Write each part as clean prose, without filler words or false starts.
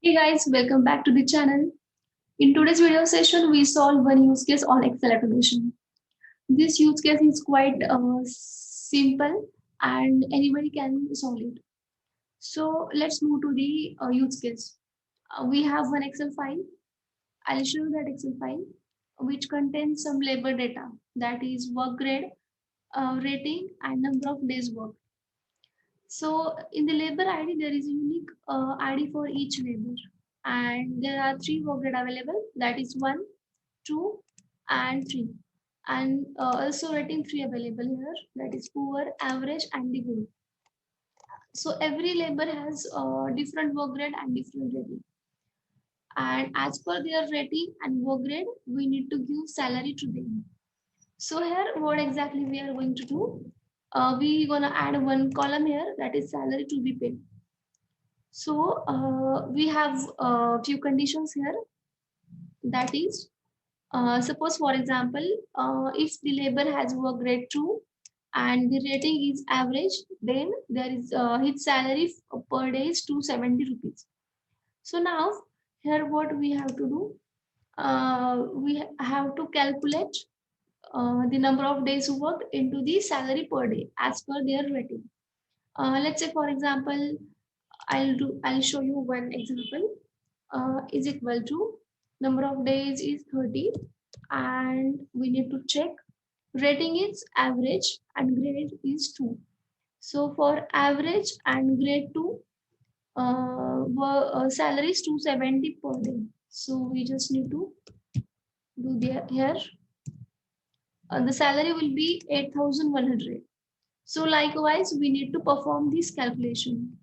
Hey guys, welcome back to the channel. In today's video session, we solve one use case on Excel automation. This use case is quite simple and anybody can solve it. So let's move to the use case. We have one Excel file. I'll show you that Excel file which contains some labor data, that is work grade, rating and number of days worked. So in the labor ID, there is a unique ID for each labor, and there are three work grade available. That is 1, 2, and 3. And also rating 3 available here. That is poor, average, and the good. So every labor has different work grade and different rating. And as per their rating and work grade, we need to give salary to them. So here, what exactly we are going to do? We gonna add one column here, that is salary to be paid. So we have a few conditions here. That is, suppose for example, if the labor has work grade 2 and the rating is average, then there is his salary per day is 270 rupees. So now here what we have to do, we have to calculate the number of days worked into the salary per day as per their rating. Let's say for example, I'll show you one example. Is equal to number of days is 30 and we need to check rating is average and grade is 2. So for average and grade 2, salary is 270 per day. So we just need to do there here. The salary will be 8,100. So likewise, we need to perform this calculation.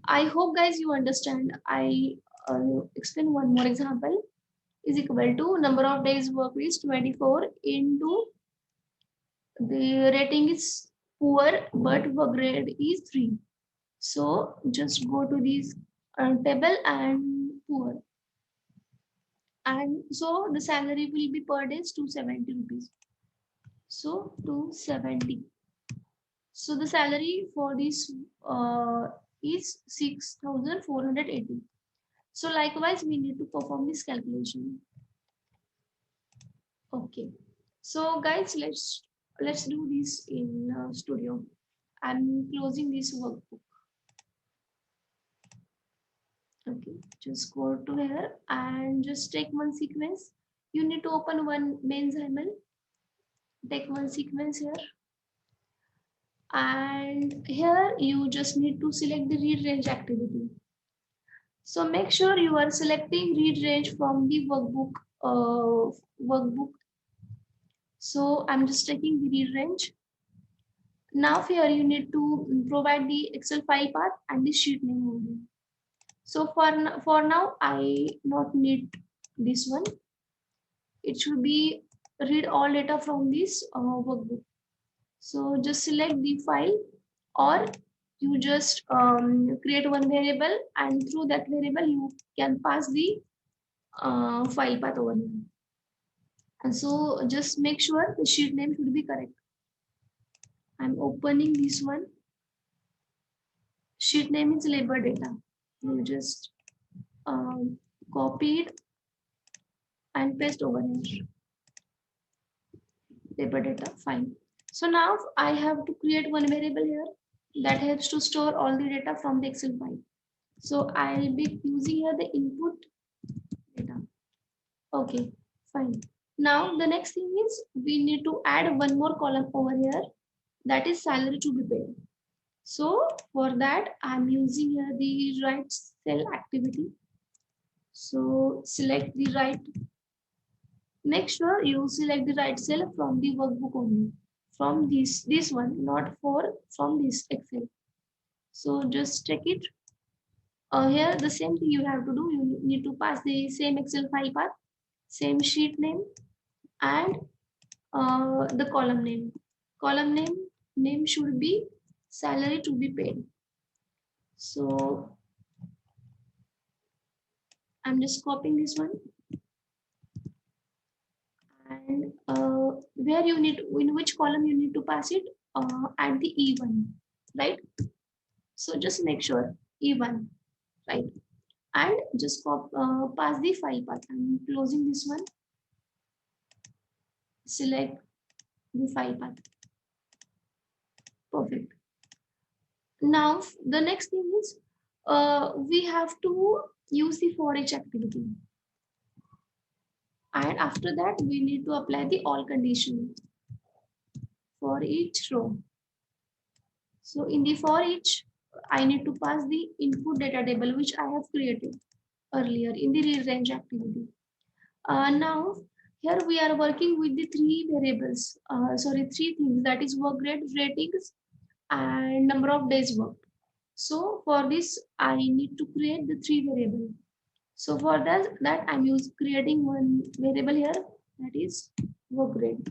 I hope guys you understand. I explain one more example. Is equal to number of days worked is 24 into the rating is poor but work grade is 3. So just go to this table and poor. And so the salary will be per day is 270 rupees. So 270. So the salary for this is 6,480. So likewise, we need to perform this calculation. Okay. So guys, let's do this in Studio. I'm closing this workbook. Okay, just go to here and just take one sequence. You need to open one main XAML. Take one sequence here. And here you just need to select the read range activity. So make sure you are selecting read range from the workbook. So I'm just taking the read range. Now here you need to provide the Excel file path and the sheet name only. So for now, I not need this one. It should be read all data from this workbook. So just select the file or you just create one variable and through that variable you can pass the file path over here. And so just make sure the sheet name should be correct. I'm opening this one. Sheet name is labor data. You just copy it and paste over here. Labor data, fine. So now I have to create one variable here that helps to store all the data from the Excel file. So I'll be using here the input data. Okay, fine. Now the next thing is we need to add one more column over here, that is salary to be paid. So for that I'm using here the right cell activity. So select the right. Make sure you select the right cell from the workbook only. From this one, not from this Excel. So just check it. Here the same thing you have to do. You need to pass the same Excel file path, same sheet name, and the column name. Column name should be salary to be paid. So I'm just copying this one. And where you need, in which column you need to pass it, at the E1, right? So just make sure E1, right? and just pass the file path. I'm closing this one. Select the file path. Perfect. Now the next thing is we have to use the for each activity, and after that we need to apply the all condition for each row. So in the for each, I need to pass the input data table which I have created earlier in the rearrange activity. Now here we are working with the three variables, three things, that is work rate, ratings, and number of days worked. So for this, I need to create the three variable. So for that I'm creating one variable here, that is work rate.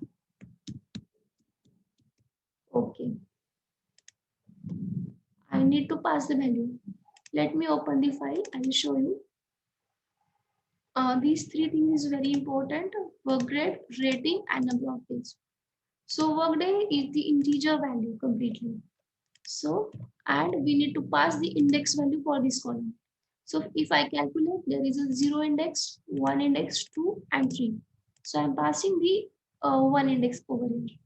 Okay, I need to pass the value. Let me open the file. I will show you. These three things is very important: work rate, rating, and number of days. So work day is the integer value completely. So, and we need to pass the index value for this column. So if I calculate, there is a 0 index, 1 index, 2 and 3. So I'm passing the 1 index over here.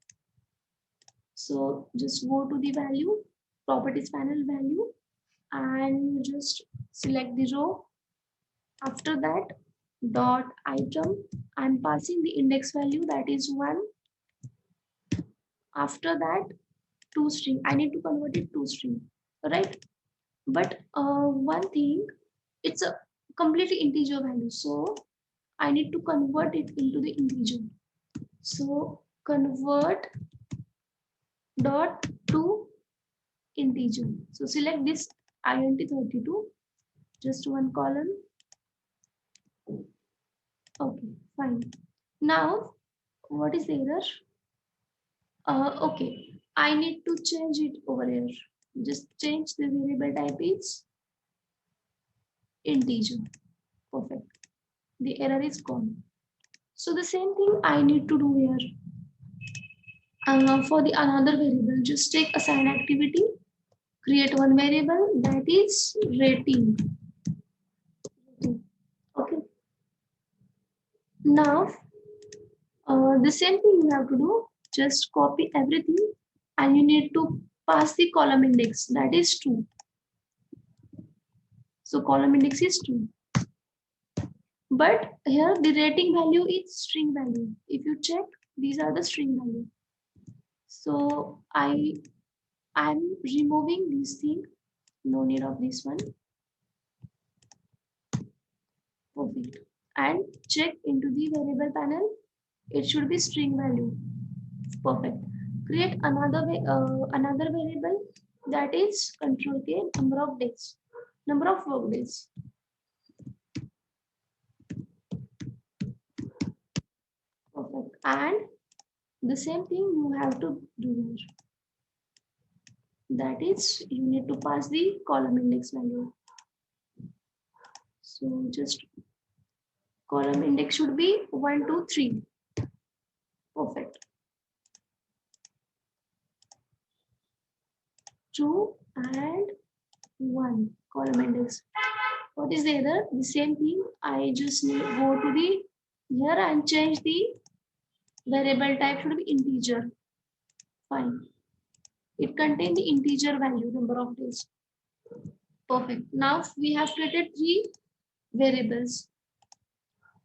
So just go to the value, properties panel value, and just select the row. After that, dot item, I'm passing the index value, that is 1. After that, to string, I need to convert it to string, right? But one thing, it's a completely integer value, so I need to convert it into the integer. So convert dot to integer. So select this int32, just one column. Okay, fine. Now what is the error? Okay, I need to change it over here. Just change the variable type is integer. Perfect. The error is gone. So the same thing I need to do here. For the another variable, just take assign activity, create one variable, that is rating. Okay. Now the same thing you have to do. Just copy everything, and you need to pass the column index, that is 2. So column index is 2. But here the rating value is string value. If you check, these are the string value. So I'm removing this thing. No need of this one. Perfect. And check into the variable panel. It should be string value. Perfect. Create another variable, that is control K, number of days, number of work days. Perfect. And the same thing you have to do here. That is, you need to pass the column index value. So just column index should be 1, 2, 3. Perfect. 2 and 1 column index. What is the other? The same thing. I just need go to the here and change the variable type should be integer. Fine. It contains the integer value, number of days. Perfect. Now we have created 3 variables.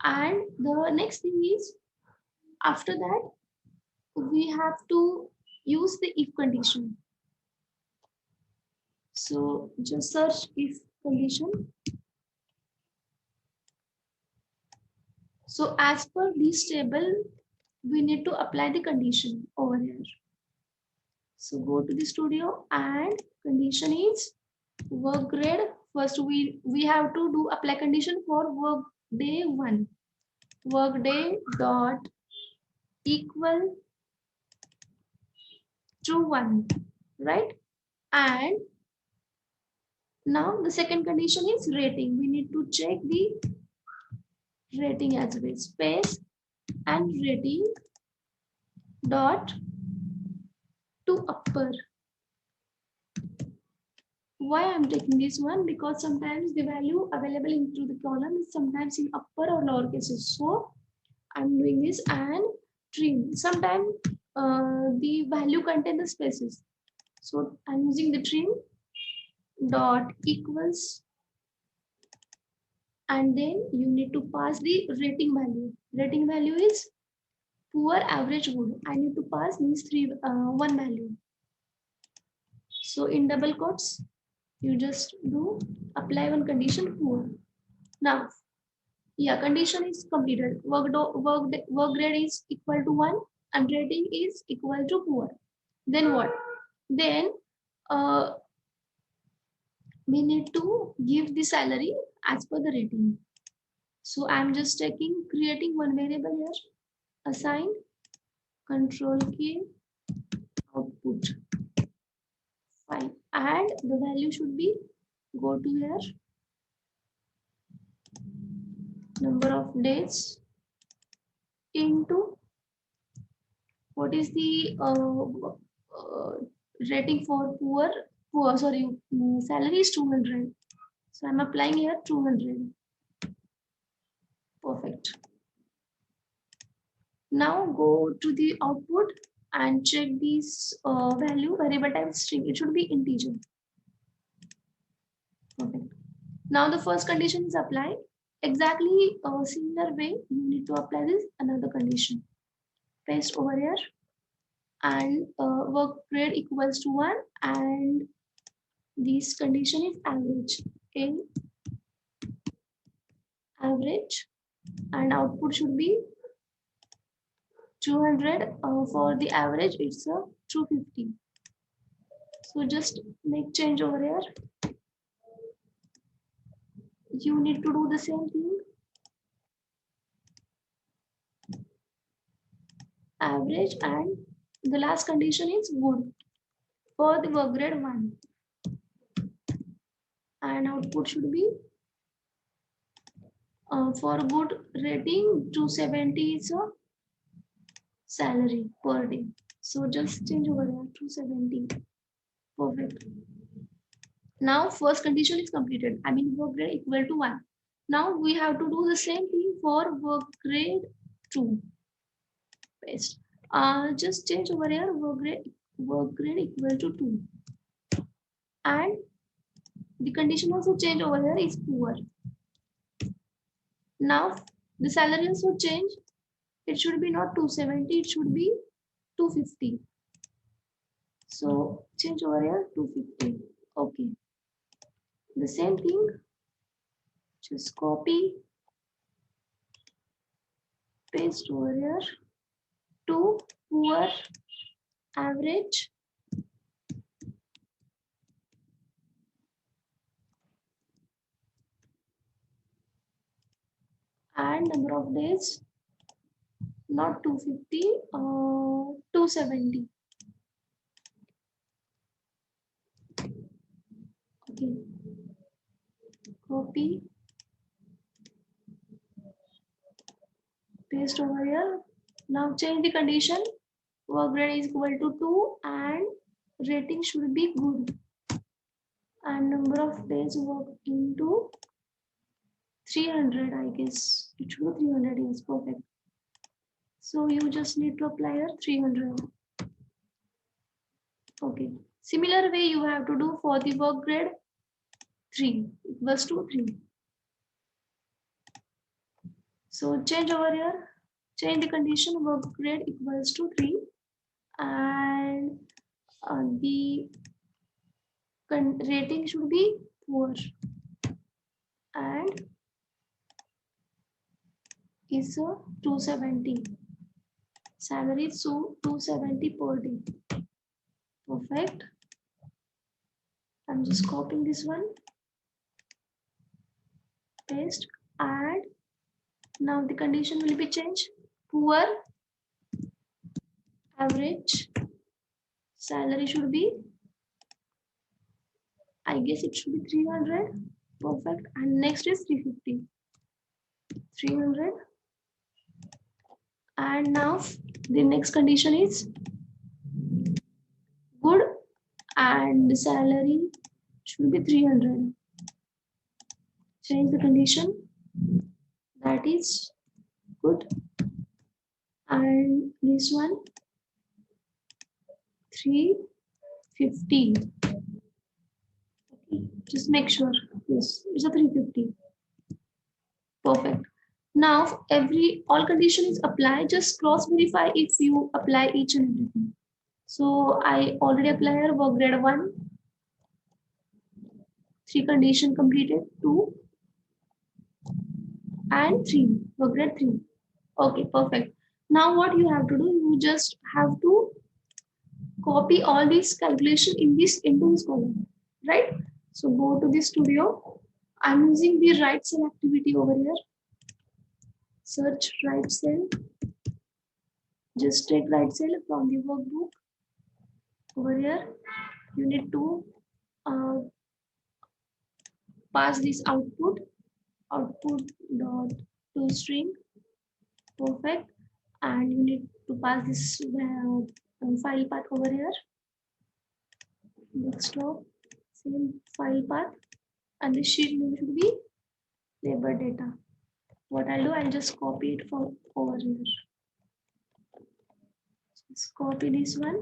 And the next thing is, after that, we have to use the if condition. So just search if condition. So as per this table, we need to apply the condition over here. So go to the studio and condition is work grade. First we have to do apply condition for work day 1. Work day dot equal to 1, right? And now the second condition is rating. We need to check the rating as well. Space and rating dot to upper. Why I'm taking this one? Because sometimes the value available into the column is sometimes in upper or lower cases. So I'm doing this and trim. Sometimes the value contain the spaces. So I'm using the trim dot equals, and then you need to pass the rating value. Rating value is poor, average, good. I need to pass these one value. So in double quotes, you just do apply one condition poor. Now, yeah, condition is completed. Work grade is equal to 1 and rating is equal to poor. Then what? Then uh, we need to give the salary as per the rating. So I'm just creating one variable here, assign control K output file, and the value should be go to here number of days into what is the rating for poor sorry salary is 200, so I'm applying here 200. Perfect. Now go to the output and check this value variable type string. It should be integer. Perfect. Now the first condition is applied. Exactly similar way you need to apply this another condition. Paste over here and work grade equals to 1 and this condition is average. Okay, average, and output should be 200. For the average it's a 250. So just make change over here. You need to do the same thing. Average, and the last condition is good for the work grade 1, and output should be for good rating 270 is a salary per day. So just change over here 270. Perfect. Now first condition is completed. I mean work grade equal to 1. Now we have to do the same thing for work grade 2. Paste. Just change over here work grade equal to 2. And the condition also change over here is poor. Now the salary also change. It should be not 270, it should be 250. So change over here 250. Okay. The same thing. Just copy, paste over here to poor, average, and number of days not 250, 270. Okay, copy, paste over here. Now change the condition. Work grade is equal to 2 and rating should be good. And number of days worked into 300, I guess. It should be 300, yes, perfect. So you just need to apply here 300. Okay. Similar way you have to do for the work grade 3 equals to 3. So change over here, change the condition work grade equals to 3 and the rating should be poor and is 270. Salary is 270 per day. Perfect. I'm just copying this one, paste, add. Now the condition will be changed. Poor, average, salary should be, I guess it should be 300. Perfect. And next is 350. 300. And now the next condition is good and salary should be 300. Change the condition. That is good. And this one 350. Okay, just make sure. Yes, it's a 350. Perfect. Now all condition is applied. Just cross verify if you apply each and everything. So I already apply here work grade 1, 3 condition completed, 2 and 3, work grade 3. Okay, perfect. Now what you have to do, you just have to copy all these calculation into this column, right? So go to the studio. I'm using the right cell activity over here. Search right cell. Just take right cell from the workbook. Over here, you need to uh, pass this output dot to string. Perfect. And you need to pass this file path over here. Desktop, same file path, and the sheet name should be labor data. What I'll do, I'll just copy it from over here. Just copy this one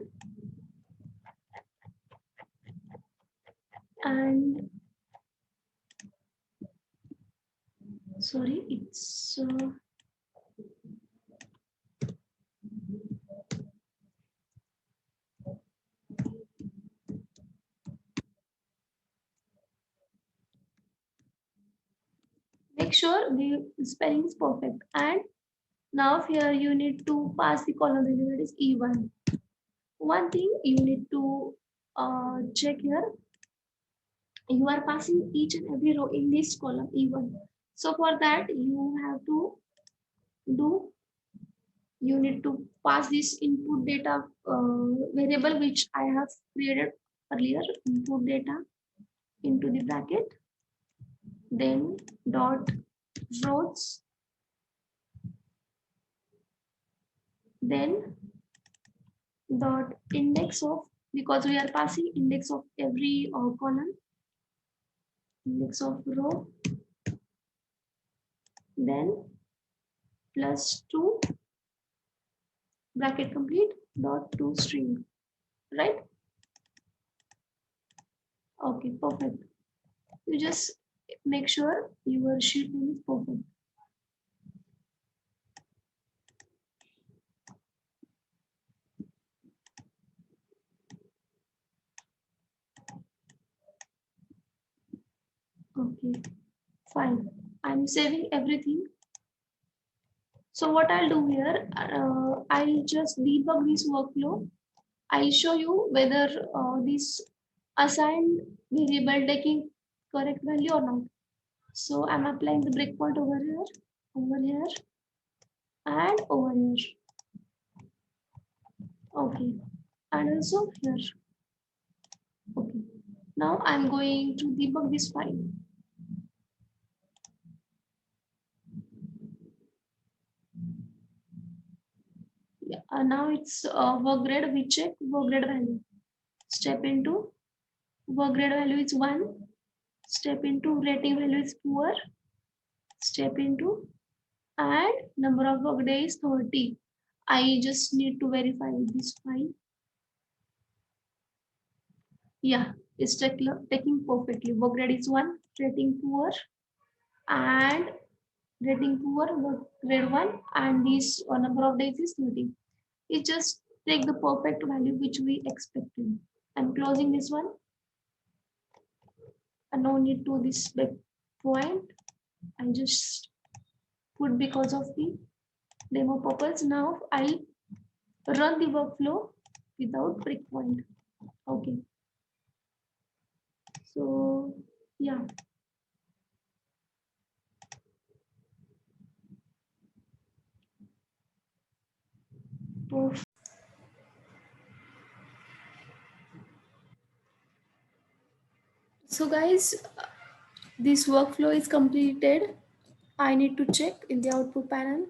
and sorry, it's make sure the spelling is perfect. And now here you need to pass the column value, that is E1. One thing you need to check here, you are passing each and every row in this column E1. So for that you have to do, you need to pass this input data variable which I have created earlier, input data into the bracket, then dot rows, then dot index of, because we are passing index of every column, index of row, then plus 2 bracket complete dot to string, right? Okay, perfect. You just make sure your sheet name is perfect. Okay, fine. I'm saving everything. So what I'll do here, I'll just debug this workflow. I'll show you whether this assigned variable taking correct value or not. So I'm applying the breakpoint over here, and over here. Okay, and also here. Okay, now I'm going to debug this file. Yeah, now it's work grade. We check work grade value. Step into work grade value is 1. Step into rating value is poor. Step into and number of work days 30. I just need to verify with this file. Yeah, it's taking perfectly. Work grade is 1, rating poor, and rating poor work grade 1, and this number of days is 30. It just take the perfect value which we expected. I'm closing this one, and no need to this back point. I just put because of the demo purpose. Now I'll run the workflow without breakpoint. Okay. So yeah. So guys, this workflow is completed. I need to check in the output panel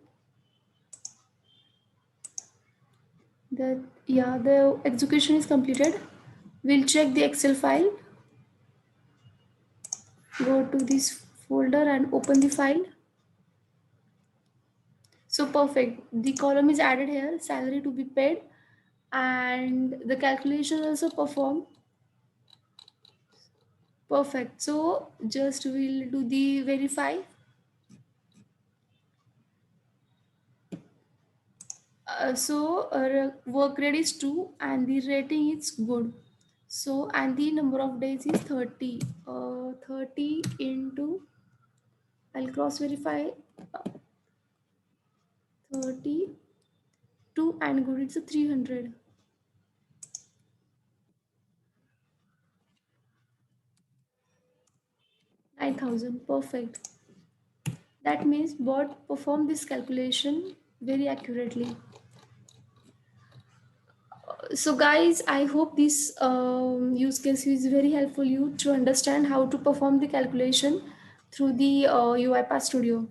that yeah, the execution is completed. We'll check the Excel file. Go to this folder and open the file. So perfect. The column is added here, salary to be paid, and the calculation also performed. Perfect. So just we'll do the verify. Work rate is 2 and the rating is good. So and the number of days is 30. 30 into, I'll cross verify, 32 and good, it's a 300. 9,000. Perfect. That means bot perform this calculation very accurately. So guys, I hope this use case is very helpful you to understand how to perform the calculation through the UiPath Studio.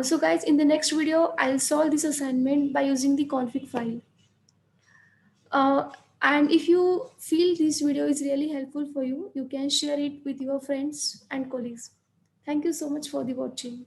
So guys, in the next video, I'll solve this assignment by using the config file. Uh, and if you feel this video is really helpful for you, you can share it with your friends and colleagues. Thank you so much for the watching.